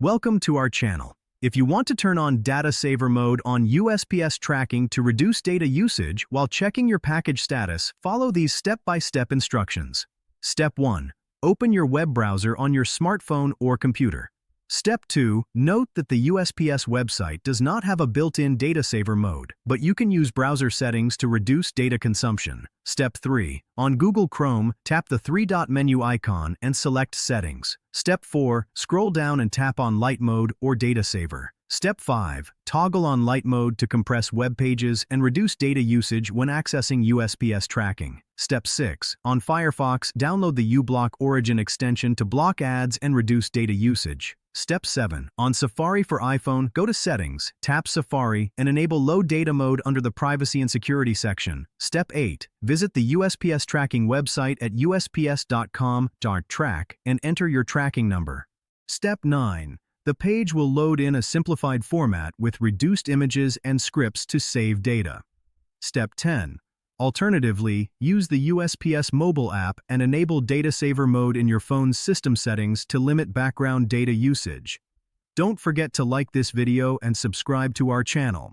Welcome to our channel. If you want to turn on Data Saver mode on USPS tracking to reduce data usage while checking your package status, follow these step-by-step instructions. Step 1. Open your web browser on your smartphone or computer. Step 2. Note that the USPS website does not have a built-in Data Saver mode, but you can use browser settings to reduce data consumption. Step 3. On Google Chrome, tap the three-dot menu icon and select Settings. Step 4. Scroll down and tap on Light Mode or Data Saver. Step 5. Toggle on Light Mode to compress web pages and reduce data usage when accessing USPS tracking. Step 6. On Firefox, download the uBlock Origin extension to block ads and reduce data usage. Step 7. On Safari for iPhone, go to Settings, tap Safari, and enable Low Data Mode under the Privacy and Security section. Step 8. Visit the USPS tracking website at usps.com/track and enter your tracking number. Step 9. The page will load in a simplified format with reduced images and scripts to save data. Step 10. Alternatively, use the USPS mobile app and enable Data Saver mode in your phone's system settings to limit background data usage. Don't forget to like this video and subscribe to our channel.